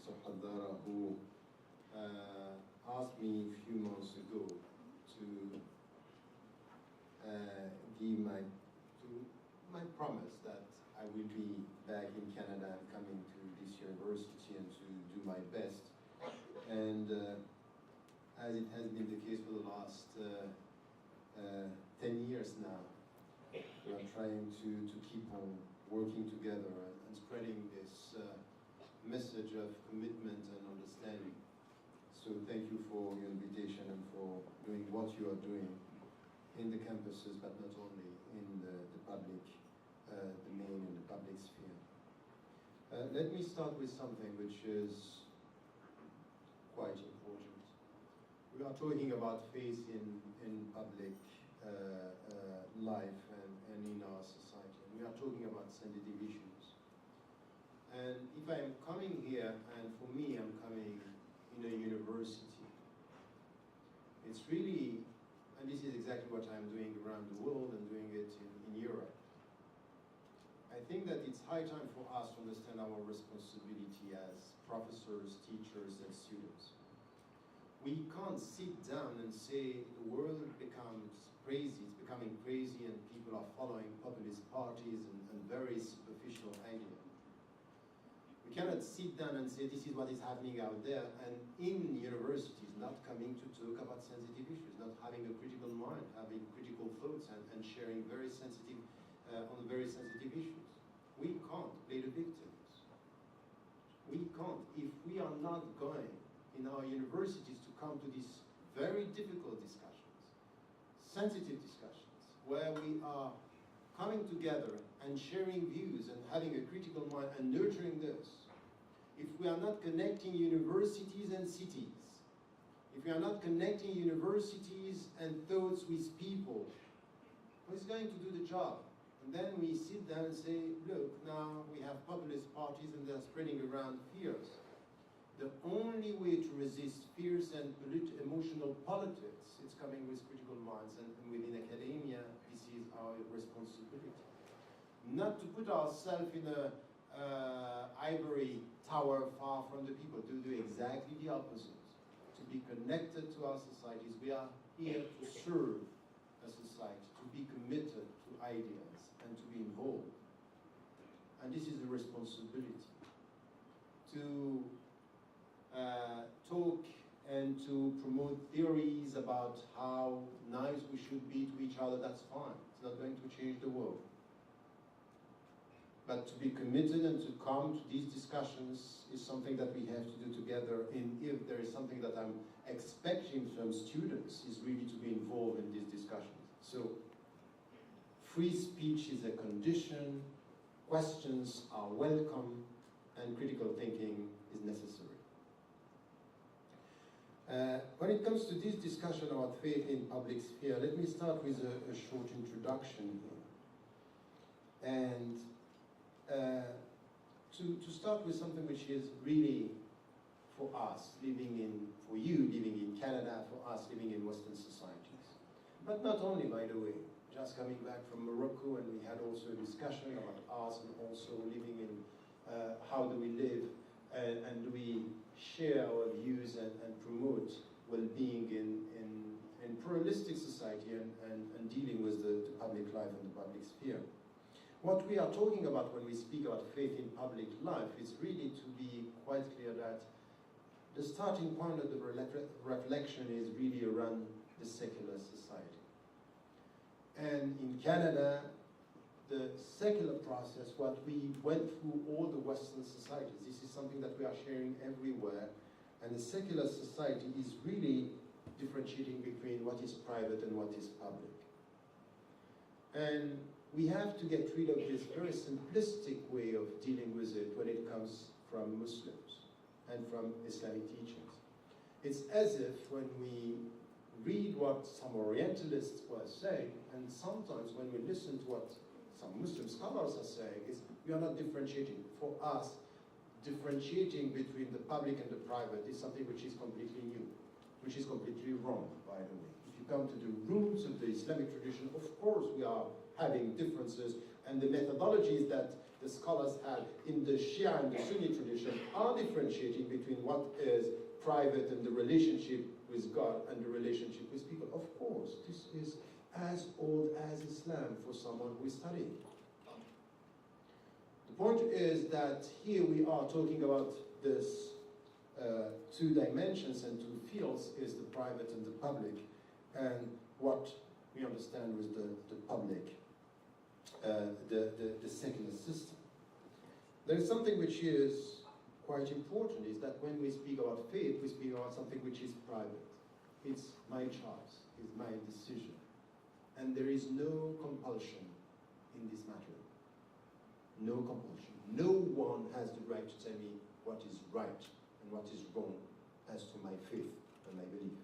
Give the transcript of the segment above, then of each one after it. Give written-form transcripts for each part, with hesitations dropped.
Mr. Haddara, who asked me a few months ago to give my promise that I will be back in Canada and coming to this university and to do my best. And as it has been the case for the last 10 years now, we are trying to keep on working together and spreading this message of commitment and understanding. So thank you for your invitation and for doing what you are doing in the campuses, but not only in the public domain, in the public sphere. Let me start with something which is quite important. We are talking about faith in public life and in our society. We are talking about sensitive issues. And if I am coming here, and for me I'm coming in a university, it's really, and this is exactly what I'm doing around the world and doing it in Europe. I think that it's high time for us to understand our responsibility as professors, teachers, and students. We can't sit down and say the world becomes crazy, it's becoming crazy, and people are following populist parties and very superficial ideas. We cannot sit down and say this is what is happening out there, and in universities not coming to talk about sensitive issues, not having a critical mind, having critical thoughts, and sharing very sensitive, on very sensitive issues. We can't play the victims. We can't, if we are not going in our universities to come to these very difficult discussions, sensitive discussions, where we are coming together and sharing views and having a critical mind and nurturing this. If we are not connecting universities and cities, if we are not connecting universities and thoughts with people, who is going to do the job? And then we sit down and say, look, now we have populist parties and they're spreading around fears. The only way to resist fears and emotional politics is coming with critical minds, and within academia, this is our responsibility. Not to put ourselves in a ivory tower far from the people, to do exactly the opposite. To be connected to our societies. We are here to serve a society, to be committed to ideas, and to be involved. And this is the responsibility. To talk and to promote theories about how nice we should be to each other, that's fine. It's not going to change the world. But to be committed and to come to these discussions is something that we have to do together. And if there is something that I'm expecting from students, is really to be involved in these discussions. So, free speech is a condition, questions are welcome, and critical thinking is necessary. When it comes to this discussion about faith in public sphere, let me start with a short introduction here. And to start with something which is really for us, for you living in Canada, for us living in Western societies. But not only, by the way, just coming back from Morocco, and we had also a discussion about us and also living in how do we live and do we share our views and promote well-being in pluralistic society and dealing with the public life and the public sphere. What we are talking about when we speak about faith in public life is really to be quite clear that the starting point of the reflection is really around the secular society. And in Canada, the secular process, what we went through all the Western societies, this is something that we are sharing everywhere, and the secular society is really differentiating between what is private and what is public. And we have to get rid of this very simplistic way of dealing with it when it comes from Muslims and from Islamic teachings. It's as if when we read what some Orientalists were saying, and sometimes when we listen to what some Muslim scholars are saying, is we are not differentiating. For us, differentiating between the public and the private is something which is completely new, which is completely wrong, by the way. If you come to the roots of the Islamic tradition, of course we are having differences, and the methodologies that the scholars have in the Shia and the Sunni tradition are differentiating between what is private and the relationship with God and the relationship with people. Of course, this is as old as Islam for someone who is studying. The point is that here we are talking about this two dimensions and two fields, is the private and the public, and what we understand with the public, the secular system. There is something which is quite important, is that when we speak about faith, we speak about something which is private. It's my choice, it's my decision. And there is no compulsion in this matter. No compulsion. No one has the right to tell me what is right and what is wrong as to my faith and my belief.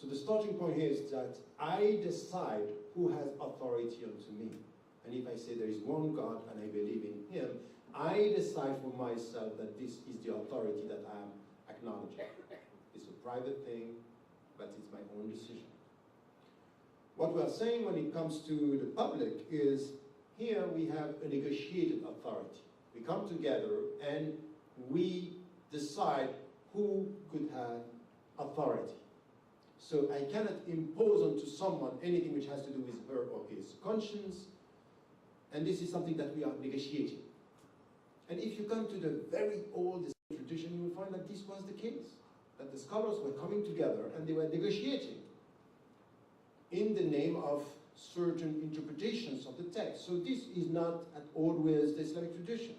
So the starting point here is that I decide who has authority unto me. And if I say there is one God and I believe in Him, I decide for myself that this is the authority that I am acknowledging. It's a private thing, but it's my own decision. What we are saying when it comes to the public is, here we have a negotiated authority. We come together and we decide who could have authority. So I cannot impose onto someone anything which has to do with her or his conscience, and this is something that we are negotiating. And if you come to the very old tradition, you will find that this was the case, that the scholars were coming together and they were negotiating in the name of certain interpretations of the text. So this is not at all with the Islamic tradition.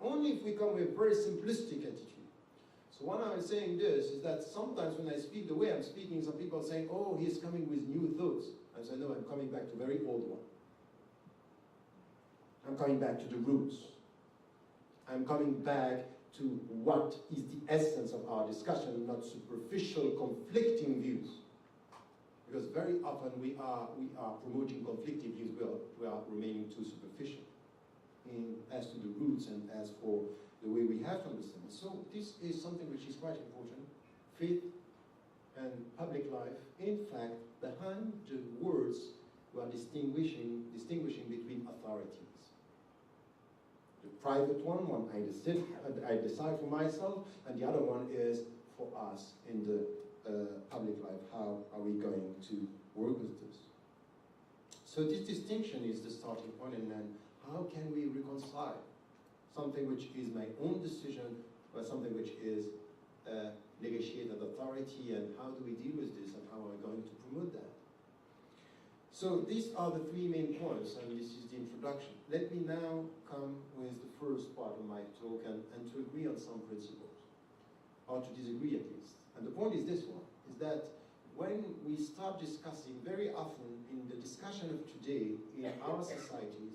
Only if we come with a very simplistic attitude. So when I'm saying this is that sometimes when I speak the way I'm speaking, some people are saying, oh, he's coming with new thoughts. I say, no, I'm coming back to a very old one. I'm coming back to the roots. I'm coming back to what is the essence of our discussion, not superficial conflicting views. Because very often we are promoting conflicting views, we are remaining too superficial as to the roots and as for the way we have to understand it. So this is something which is quite important. Faith and public life, in fact, behind the words we are distinguishing between authorities. The private one I decide for myself, and the other one is for us in the public life. How are we going to work with this? So this distinction is the starting point, and then how can we reconcile something which is my own decision with something which is negotiated authority, and how do we deal with this, and how are we going to promote that? So these are the three main points, and this is the introduction. Let me now come with the first part of my talk and to agree on some principles, or to disagree at least. And the point is this one, is that when we start discussing, very often in the discussion of today in our societies,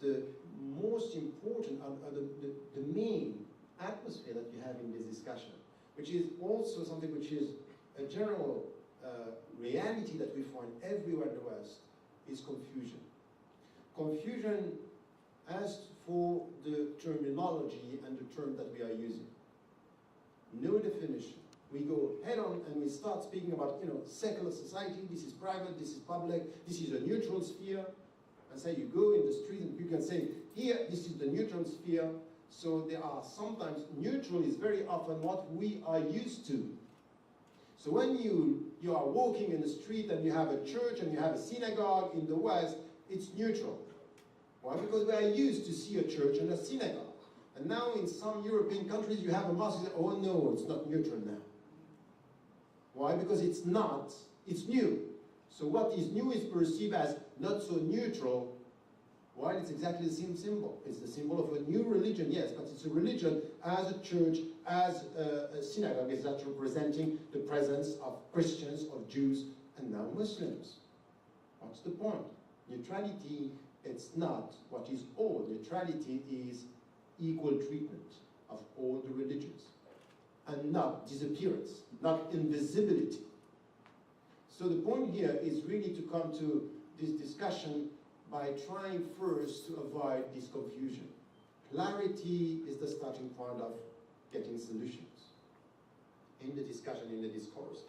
the most important, the main atmosphere that you have in this discussion, which is also something which is a general reality that we find everywhere in the West, is confusion. Confusion as for the terminology and the term that we are using. No definition. We go head on and we start speaking about, secular society, this is private, this is public, this is a neutral sphere. And say you go in the street and you can say, here, this is the neutral sphere. So there are sometimes, neutral is very often what we are used to. So when you are walking in the street and you have a church and you have a synagogue in the West, it's neutral. Why? Because we are used to see a church and a synagogue. And now in some European countries you have a mosque, you say, oh no, it's not neutral now. Why? Because it's not, it's new. So what is new is perceived as not so neutral, while it's exactly the same symbol. It's the symbol of a new religion, yes, but it's a religion as a church, as a synagogue, is that representing the presence of Christians, of Jews, and now Muslims. What's the point? Neutrality, it's not what is old. Neutrality is equal treatment of all the religions, and not disappearance, not invisibility. So the point here is really to come to this discussion by trying first to avoid this confusion. Clarity is the starting point of getting solutions in the discussion, in the discourse.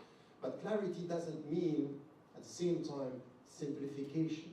But clarity doesn't mean, at the same time, simplification.